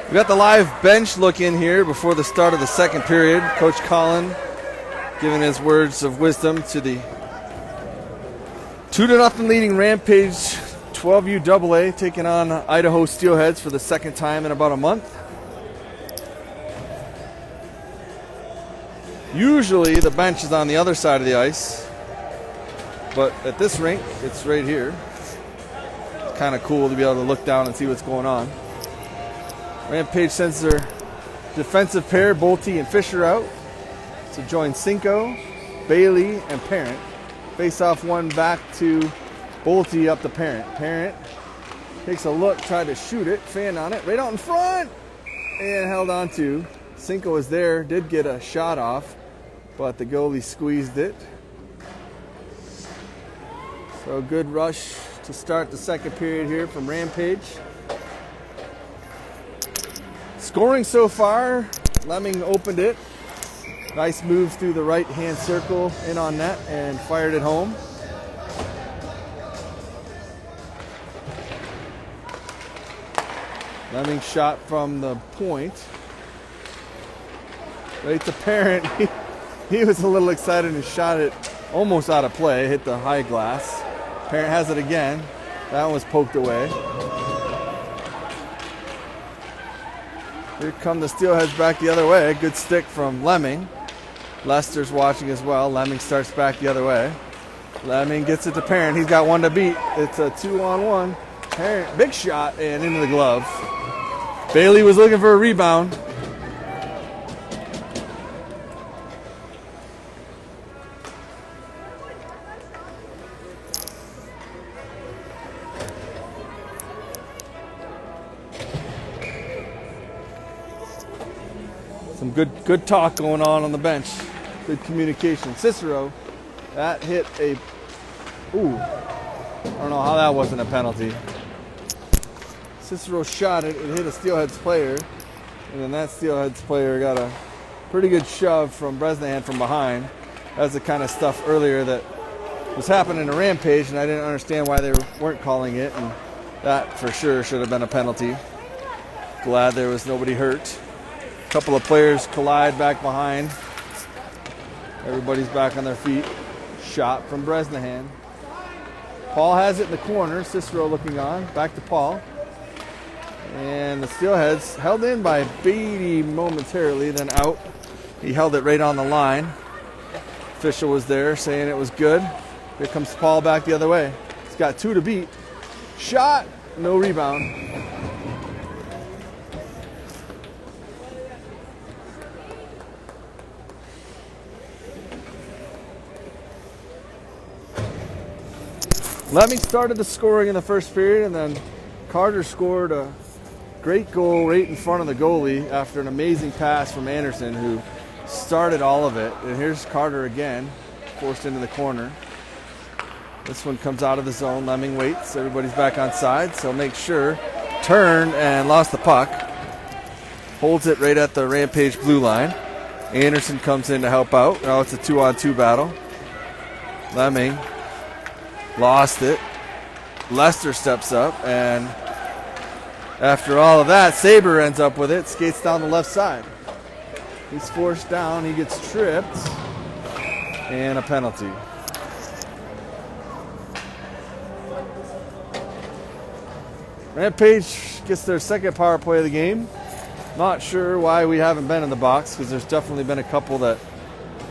We got the live bench look in here before the start of the second period. Coach Collin giving his words of wisdom to the 2-0 leading Rampage 12U AA, taking on Idaho Steelheads for the second time in about a month. Usually the bench is on the other side of the ice, but at this rink, it's right here. It's kind of cool to be able to look down and see what's going on. Rampage sends their defensive pair, Bolte and Fisher, out to join Cinco, Bailey, and Parent. Face off one back to Bolte up to Parent. Parent takes a look, tried to shoot it, fan on it, right out in front, and held on to. Cinco was there, did get a shot off, but the goalie squeezed it. So good rush to start the second period here from Rampage. Scoring so far, Lemming opened it. Nice move through the right-hand circle, in on net, and fired it home. Lemming shot from the point. Right to Parent. He was a little excited and shot it almost out of play, hit the high glass. Parent has it again. That one was poked away. Here come the Steelheads back the other way. Good stick from Lemming. Lester's watching as well. Lemming starts back the other way. Lemming gets it to Parent. He's got one to beat. It's a 2-on-1. Parent, big shot, and into the glove. Bailey was looking for a rebound. Some good talk going on the bench. Good communication. Cicero, that hit a... Ooh, I don't know how that wasn't a penalty. Cicero shot it. It hit a Steelheads player. And then that Steelheads player got a pretty good shove from Bresnahan from behind. That's the kind of stuff earlier that was happening in Rampage, and I didn't understand why they weren't calling it. And that for sure should have been a penalty. Glad there was nobody hurt. A couple of players collide back behind. Everybody's back on their feet. Shot from Bresnahan. Paul has it in the corner. Cicero looking on. Back to Paul. And the Steelheads held in by Beatty momentarily, then out. He held it right on the line. Official was there saying it was good. Here comes Paul back the other way. He's got two to beat. Shot. No rebound. Lemming started the scoring in the first period, and then Carter scored a great goal right in front of the goalie after an amazing pass from Anderson, who started all of it. And here's Carter again, forced into the corner. This one comes out of the zone. Lemming waits. Everybody's back on side, so make sure. Turned and lost the puck. Holds it right at the Rampage blue line. Anderson comes in to help out. Now it's a 2-on-2 battle. Lemming lost it. Lester steps up, and after all of that, Saber ends up with it, skates down the left side. He's forced down, he gets tripped, and a penalty. Rampage gets their second power play of the game. Not sure why we haven't been in the box, because there's definitely been a couple that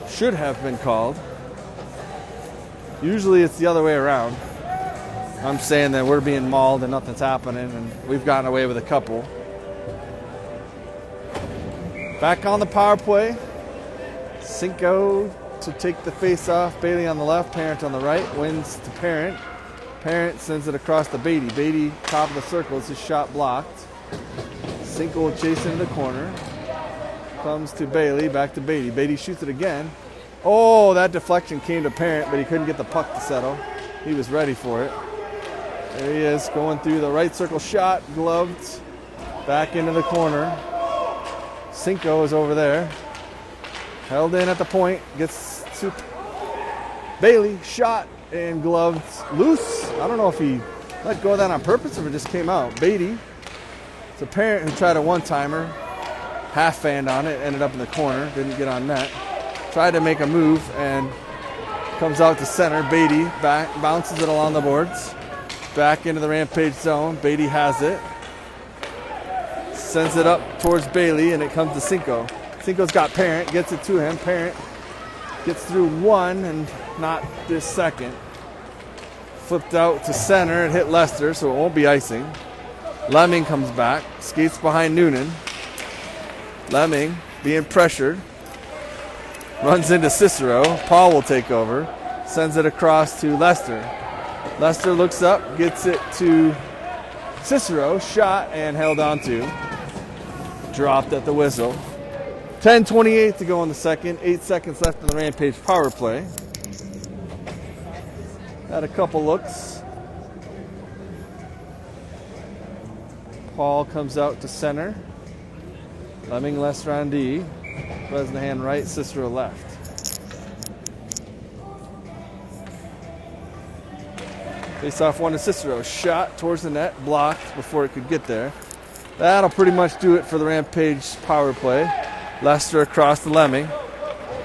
should have been called. Usually it's the other way around. I'm saying that we're being mauled and nothing's happening, and we've gotten away with a couple. Back on the power play. Cinco to take the face off. Bailey on the left, Parent on the right. Wins to Parent. Parent sends it across to Beatty. Beatty, top of the circle. It's his shot blocked. Cinco will chase into the corner. Comes to Bailey, back to Beatty. Beatty shoots it again. Oh, that deflection came to Parent, but he couldn't get the puck to settle. He was ready for it. There he is, going through the right circle shot, gloved, back into the corner. Cinco is over there. Held in at the point, gets to Bailey, shot, and gloved loose. I don't know if he let go of that on purpose or if it just came out. Beatty It's a Parent who tried a one-timer, half fanned on it, ended up in the corner, didn't get on net. Tried to make a move and comes out to center. Beatty back, bounces it along the boards. Back into the Rampage zone. Beatty has it. Sends it up towards Bailey, and it comes to Cinco. Cinco's got Parent, gets it to him. Parent gets through one and not this second. Flipped out to center. It hit Lester, so it won't be icing. Lemming comes back, skates behind Noonan. Lemming being pressured. Runs into Cicero. Paul will take over. Sends it across to Lester. Lester looks up, gets it to Cicero. Shot and held on to. Dropped at the whistle. 10:28 to go in the second. 8 seconds left in the Rampage power play. Had a couple looks. Paul comes out to center. Lemming, Lester on D. Bresnahan right, Cicero left. Face off one to Cicero. Shot towards the net, blocked before it could get there. That'll pretty much do it for the Rampage power play. Lester across to Lemming.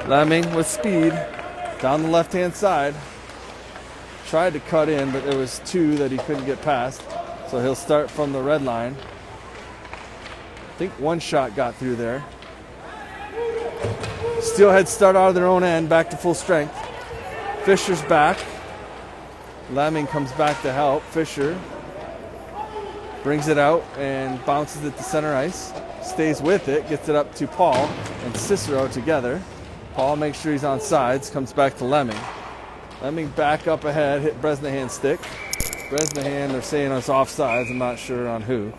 Lemming with speed down the left-hand side. Tried to cut in, but there was two that he couldn't get past. So he'll start from the red line. I think one shot got through there. Steelheads start out of their own end, back to full strength. Fisher's back. Lemming comes back to help. Fisher brings it out and bounces it to center ice. Stays with it, gets it up to Paul and Cicero together. Paul makes sure he's on sides, comes back to Lemming. Lemming back up ahead, hit Bresnahan's stick. Bresnahan, they're saying it's offsides. I'm not sure on who.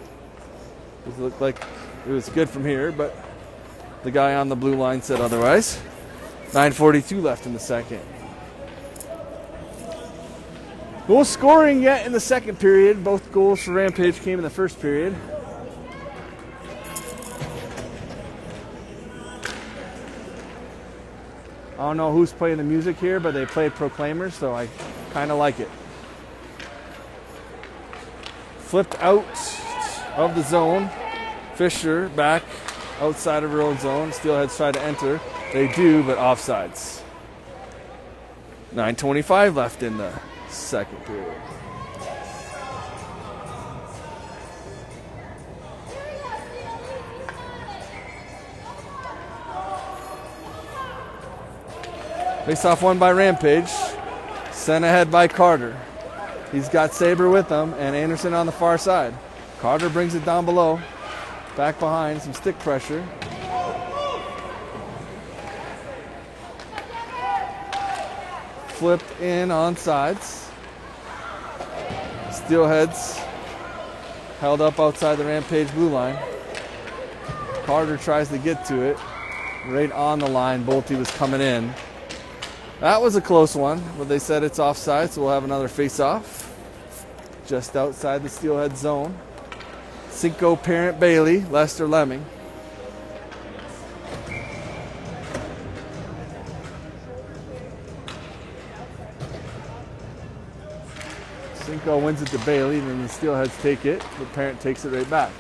It looked like it was good from here, but the guy on the blue line said otherwise. 9:42 left in the second. No scoring yet in the second period. Both goals for Rampage came in the first period. I don't know who's playing the music here, but they play Proclaimers, so I kind of like it. Flipped out of the zone. Fisher back outside of her own zone. Steelheads try to enter. They do, but offsides. 9:25 left in the second period. Face off one by Rampage. Sent ahead by Carter. He's got Saber with him and Anderson on the far side. Carter brings it down below. Back behind, some stick pressure. Flipped in on sides. Steelheads held up outside the Rampage blue line. Carter tries to get to it. Right on the line, Bolte was coming in. That was a close one, but they said it's offside, so we'll have another face-off. Just outside the Steelhead zone. Cinco, Parent, Bailey, Lester, Lemming. Cinco wins it to Bailey, and then the Steelheads take it, but Parent takes it right back.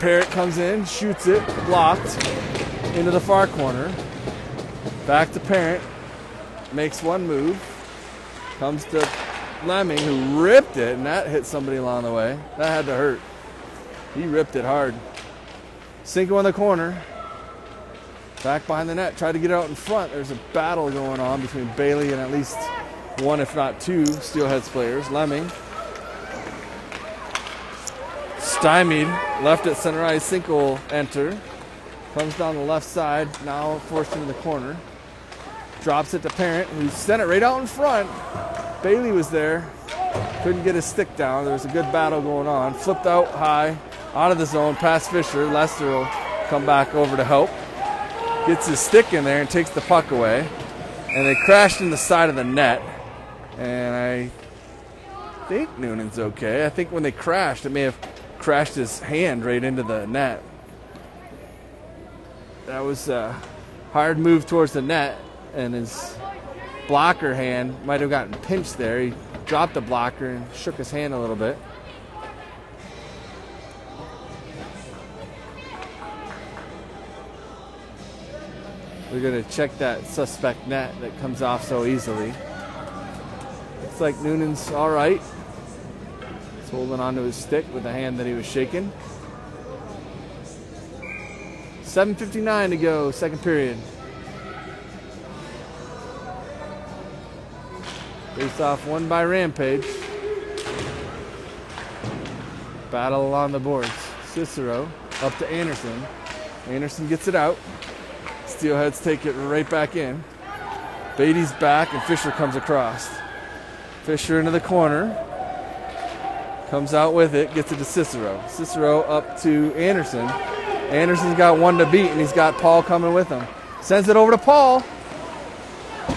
Parent comes in, shoots it, blocked, into the far corner. Back to Parent, makes one move, comes to Lemming, who ripped it, and that hit somebody along the way. That had to hurt. He ripped it hard. Cinco in the corner, back behind the net, tried to get out in front. There's a battle going on between Bailey and at least one, if not two, Steelheads players. Lemming, stymied, left at center ice. Cinco will enter. Comes down the left side, now forced into the corner. Drops it to Parent, who sent it right out in front. Bailey was there. Couldn't get his stick down. There was a good battle going on. Flipped out high, out of the zone, past Fisher. Lester will come back over to help. Gets his stick in there and takes the puck away. And they crashed in the side of the net. And I think Noonan's okay. I think when they crashed, it may have crashed his hand right into the net. That was a hard move towards the net, and his blocker hand might have gotten pinched there. He dropped the blocker and shook his hand a little bit. We're going to check that suspect net that comes off so easily. Looks like Noonan's all right. He's holding onto his stick with the hand that he was shaking. 7:59 to go, second period. Face off won by Rampage. Battle along the boards. Cicero up to Anderson. Anderson gets it out. Steelheads take it right back in. Beatty's back and Fisher comes across. Fisher into the corner. Comes out with it, gets it to Cicero. Cicero up to Anderson. Anderson's got one to beat and he's got Paul coming with him. Sends it over to Paul.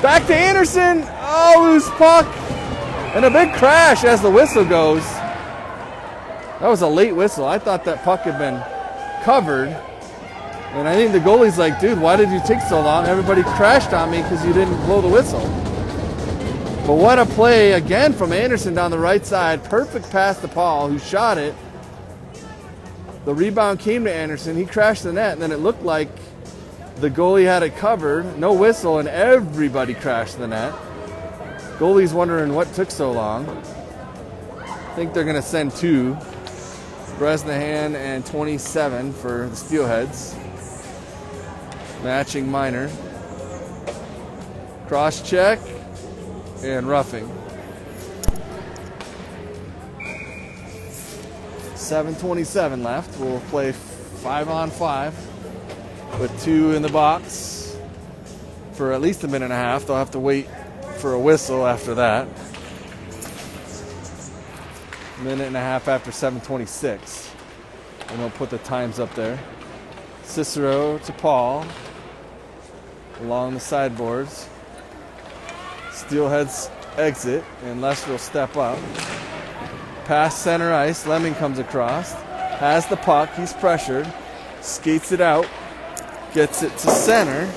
Back to Anderson. Oh, loose puck. And a big crash as the whistle goes. That was a late whistle. I thought that puck had been covered. And I think the goalie's like, dude, why did you take so long? Everybody crashed on me because you didn't blow the whistle. But what a play again from Anderson down the right side. Perfect pass to Paul, who shot it. The rebound came to Anderson. He crashed the net, and then it looked like the goalie had it covered. No whistle, and everybody crashed the net. Goalie's wondering what took so long. I think they're going to send two. Bresnahan and 27 for the Steelheads. Matching minor. Cross check and roughing. 7:27 left. We'll play 5-on-5 with two in the box for at least a minute and a half. They'll have to wait for a whistle after that. Minute and a half after 7:26. And they'll put the times up there. Cicero to Paul along the sideboards. Steelheads exit and Lester will step up. Past center ice. Lemming comes across. Has the puck. He's pressured. Skates it out. Gets it to center.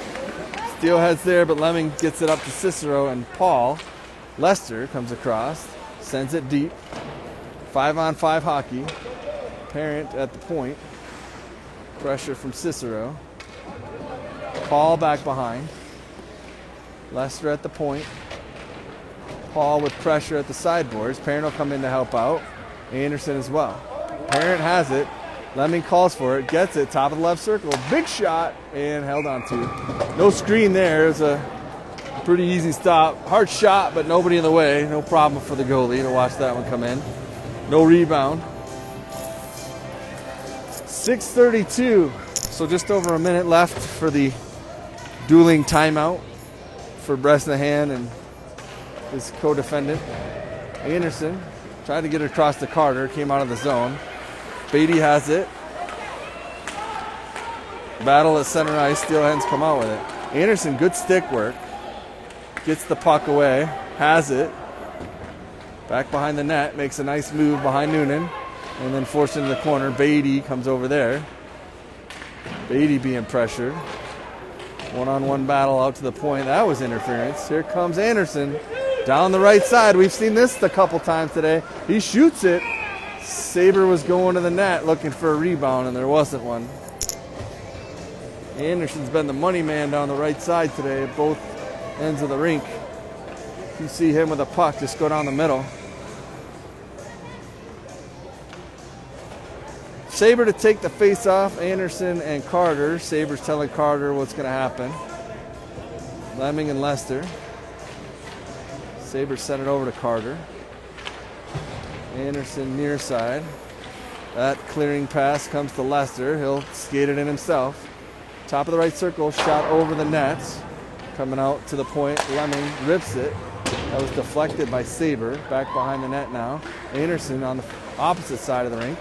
Steelheads there, but Lemming gets it up to Cicero and Paul. Lester comes across. Sends it deep. 5-on-5 hockey. Parent at the point. Pressure from Cicero. Paul back behind. Lester at the point. Paul with pressure at the sideboards. Parent will come in to help out. Anderson as well. Parent has it. Lemming calls for it. Gets it. Top of the left circle. Big shot. And held on to. No screen there. It was a pretty easy stop. Hard shot, but nobody in the way. No problem for the goalie to watch that one come in. No rebound. 6:32. So just over a minute left for the dueling timeout for Bresnahan and his co-defendant. Anderson tried to get it across to Carter. Came out of the zone. Beatty has it. Battle at center ice. Steelheads come out with it. Anderson, good stick work. Gets the puck away. Has it. Back behind the net. Makes a nice move behind Noonan. And then forced into the corner. Beatty comes over there. Beatty being pressured. One-on-one battle out to the point. That was interference. Here comes Anderson. Down the right side. We've seen this a couple times today. He shoots it. Saber was going to the net looking for a rebound, and there wasn't one. Anderson's been the money man down the right side today at both ends of the rink. You see him with a puck, just go down the middle. Saber to take the face off, Anderson and Carter. Saber's telling Carter what's going to happen. Lemming and Lester. Saber sent it over to Carter. Anderson near side. That clearing pass comes to Lester. He'll skate it in himself. Top of the right circle, shot over the net. Coming out to the point, Lemming rips it. That was deflected by Saber. Back behind the net now. Anderson on the opposite side of the rink.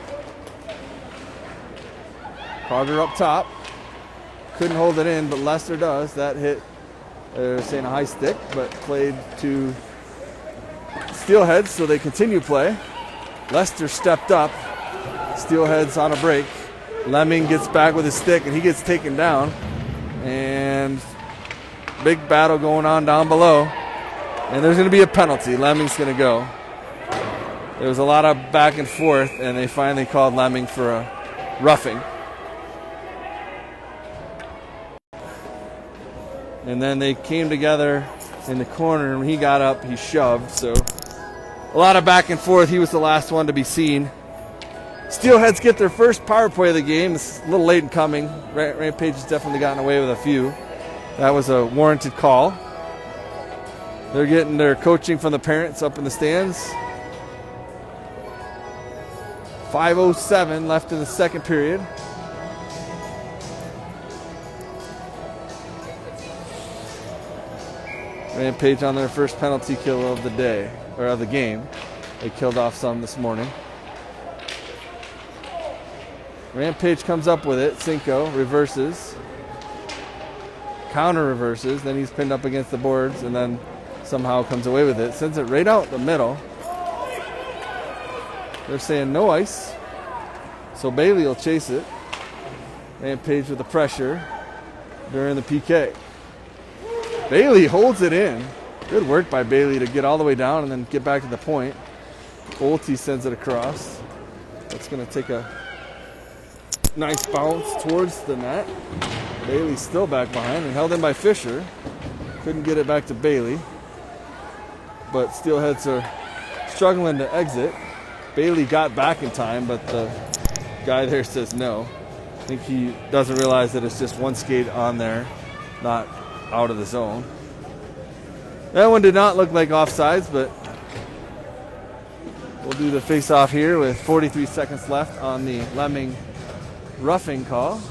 Carter up top. Couldn't hold it in, but Lester does. That hit, saying a high stick, but played to Steelheads, so they continue play. Lester stepped up. Steelheads on a break. Lemming gets back with his stick, and he gets taken down. And big battle going on down below. And there's going to be a penalty. Lemming's going to go. There was a lot of back and forth, and they finally called Lemming for a roughing. And then they came together in the corner, and when he got up, he shoved. So a lot of back and forth. He was the last one to be seen. Steelheads get their first power play of the game. It's a little late in coming. Rampage has definitely gotten away with a few. That was a warranted call. They're getting their coaching from the parents up in the stands. 5:07 left in the second period. Rampage on their first penalty kill of the day, or of the game. They killed off some this morning. Rampage comes up with it. Cinco reverses. Counter reverses. Then he's pinned up against the boards and then somehow comes away with it. Sends it right out the middle. They're saying no ice. So Bailey will chase it. Rampage with the pressure during the PK. Bailey holds it in. Good work by Bailey to get all the way down and then get back to the point. Olte sends it across. That's going to take a nice bounce towards the net. Bailey's still back behind and held in by Fisher. Couldn't get it back to Bailey. But Steelheads are struggling to exit. Bailey got back in time, but the guy there says no. I think he doesn't realize that it's just one skate on there, not out of the zone. That one did not look like offsides, but we'll do the face-off here with 43 seconds left on the Lemming roughing call.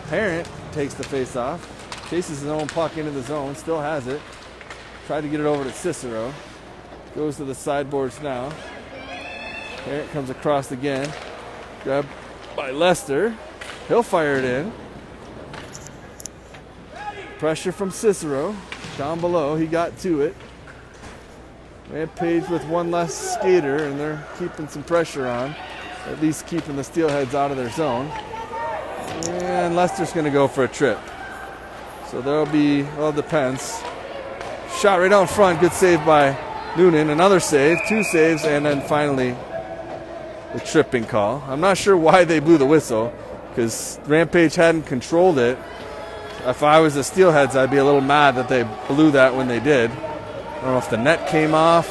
Parent takes the face-off, chases his own puck into the zone, still has it. Tried to get it over to Cicero. Goes to the sideboards now. Parent comes across again. Grabbed by Lester. He'll fire it in. Pressure from Cicero. Down below, he got to it. Rampage with one less skater, and they're keeping some pressure on. At least keeping the Steelheads out of their zone. And Lester's going to go for a trip. So there'll be, well, it depends. Shot right out front. Good save by Noonan. Another save. Two saves. And then finally the tripping call. I'm not sure why they blew the whistle because Rampage hadn't controlled it. If I was the Steelheads, I'd be a little mad that they blew that when they did. I don't know if the net came off.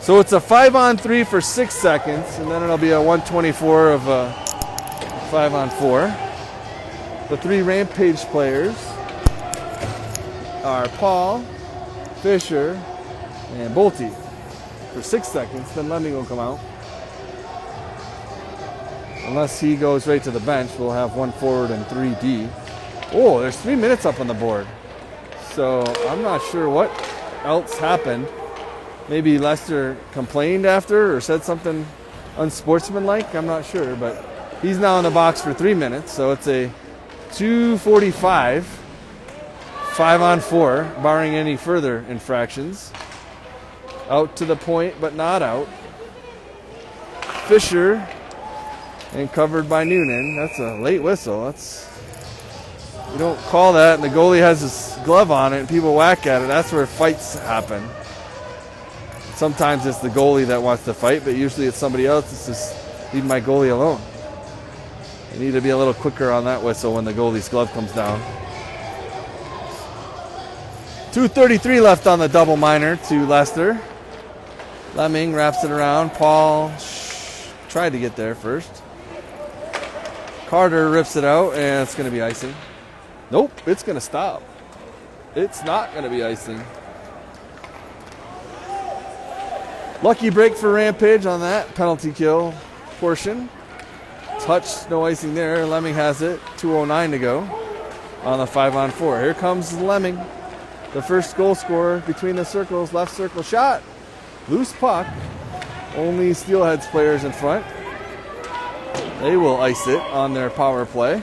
So it's a 5-on-3 for 6 seconds, and then it'll be a 124 of a 5-on-4. The three Rampage players are Paul, Fisher, and Bolte for 6 seconds. Then Lemming will come out. Unless he goes right to the bench, we'll have 1 forward and 3 D. Oh, there's 3 minutes up on the board. So I'm not sure what else happened. Maybe Lester complained after or said something unsportsmanlike. I'm not sure, but he's now in the box for 3 minutes. So it's a 2:45, 5-on-4, barring any further infractions. Out to the point, but not out. Fisher. And covered by Noonan. That's a late whistle. You don't call that, and the goalie has his glove on it, and people whack at it. That's where fights happen. Sometimes it's the goalie that wants to fight, but usually it's somebody else. It's just, leave my goalie alone. You need to be a little quicker on that whistle when the goalie's glove comes down. 2:33 left on the double minor to Lester. Lemming wraps it around. Paul tried to get there first. Carter rips it out, and it's going to be icing. Nope, it's going to stop. It's not going to be icing. Lucky break for Rampage on that penalty kill portion. Touch, no icing there. Lemming has it. 2:09 to go on the 5-on-4. Here comes Lemming, the first goal scorer between the circles. Left circle shot. Loose puck. Only Steelheads players in front. They will ice it on their power play.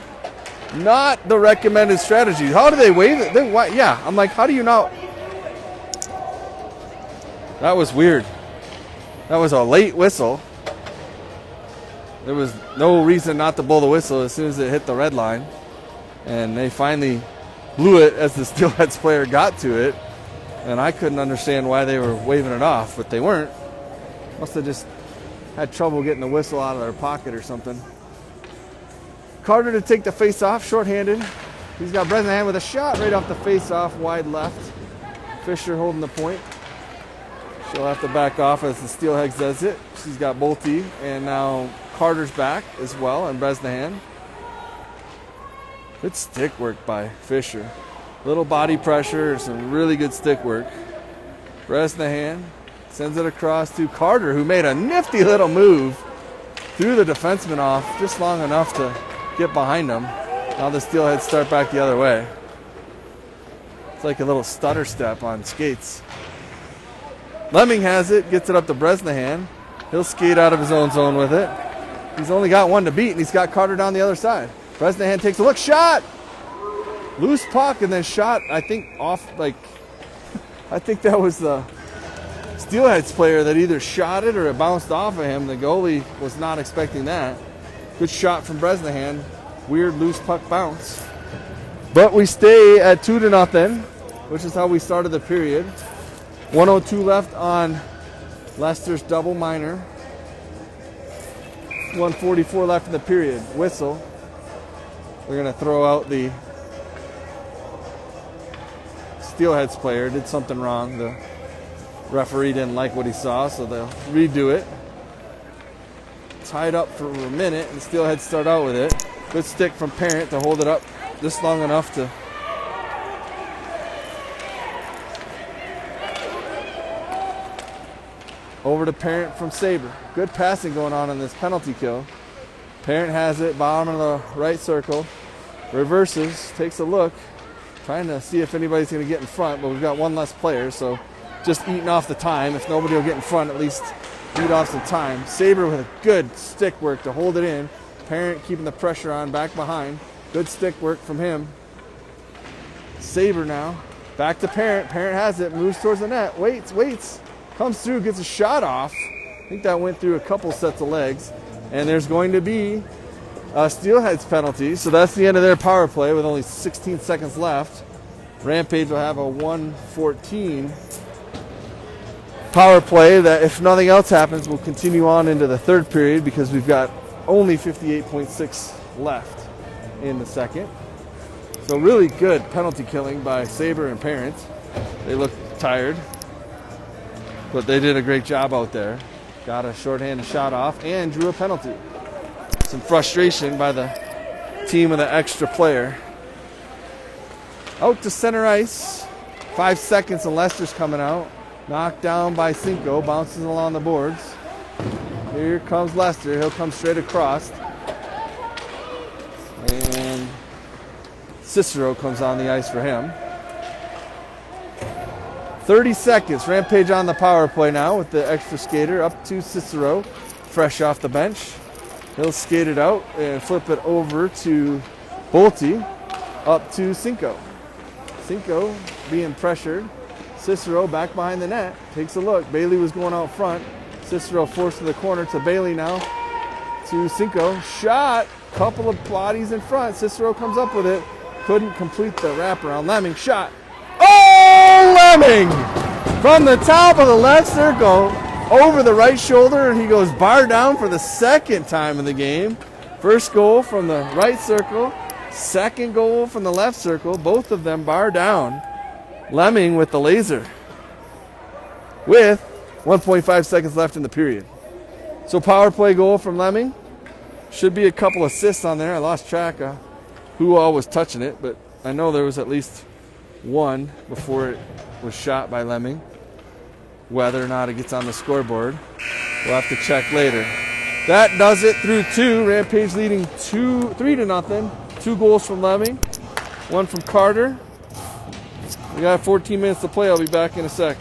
Not the recommended strategy. How do they waive it? Yeah, I'm like, how do you not? That was weird. That was a late whistle. There was no reason not to blow the whistle as soon as it hit the red line. And they finally blew it as the Steelheads player got to it. And I couldn't understand why they were waving it off, but they weren't. Must have just had trouble getting the whistle out of their pocket or something. Carter to take the face off, shorthanded. He's got Bresnahan with a shot right off the face-off, wide left. Fisher holding the point. She'll have to back off as the Steelheads does it. She's got Bolte, and now Carter's back as well, and Bresnahan. Good stick work by Fisher. Little body pressure, some really good stick work. Bresnahan sends it across to Carter, who made a nifty little move. Threw the defenseman off just long enough to get behind him. Now the Steelheads start back the other way. It's like a little stutter step on skates. Lemming has it, gets it up to Bresnahan. He'll skate out of his own zone with it. He's only got one to beat, and he's got Carter down the other side. Bresnahan takes a look, shot! Loose puck, and then shot, I think, off, like, I think that was the Steelheads player that either shot it or it bounced off of him. The goalie was not expecting that. Good shot from Bresnahan. Weird loose puck bounce. But we stay at 2-0, which is how we started the period. 1:02 left on Leicester's double minor. 1:44 left in the period. Whistle. We're going to throw out the Steelheads player. Did something wrong. The referee didn't like what he saw, so they'll redo it. Tied up for a minute, and Steelheads start out with it. Good stick from Parent to hold it up just long enough to over to Parent from Sabre. Good passing going on in this penalty kill. Parent has it, bottom of the right circle. Reverses, takes a look, trying to see if anybody's going to get in front, but we've got one less player, so just eating off the time. If nobody will get in front, at least eat off some time. Sabre with a good stick work to hold it in. Parent keeping the pressure on, back behind. Good stick work from him. Sabre now, back to Parent. Parent has it, moves towards the net, waits. Comes through, gets a shot off. I think that went through a couple sets of legs. And there's going to be a Steelheads penalty. So that's the end of their power play with only 16 seconds left. Rampage will have a 1:14 power play that, if nothing else happens, will continue on into the third period because we've got only 58.6 left in the second. So really good penalty killing by Sabre and Parent. They look tired, but they did a great job out there. Got a shorthanded shot off and drew a penalty. Some frustration by the team with an extra player. Out to center ice. 5 seconds and Leicester's coming out. Knocked down by Cinco. Bounces along the boards. Here comes Leicester. He'll come straight across. And Cicero comes on the ice for him. 30 seconds. Rampage on the power play now with the extra skater up to Cicero, fresh off the bench. He'll skate it out and flip it over to Bolte, up to Cinco. Cinco being pressured. Cicero back behind the net, takes a look. Bailey was going out front. Cicero forced to the corner to Bailey now, to Cinco. Shot, couple of bodies in front. Cicero comes up with it. Couldn't complete the wraparound. Lemming shot. Lemming from the top of the left circle over the right shoulder, and he goes bar down for the second time in the game. First goal from the right circle, second goal from the left circle, both of them bar down. Lemming with the laser with 1.5 seconds left in the period. So power play goal from Lemming. Should be a couple assists on there. I lost track of who all was touching it, but I know there was at least one before it was shot by Lemming. Whether or not it gets on the scoreboard, we'll have to check later. That does it through two. Rampage leading 3-0. 2 goals from Lemming, 1 from Carter. We got 14 minutes to play. I'll be back in a sec.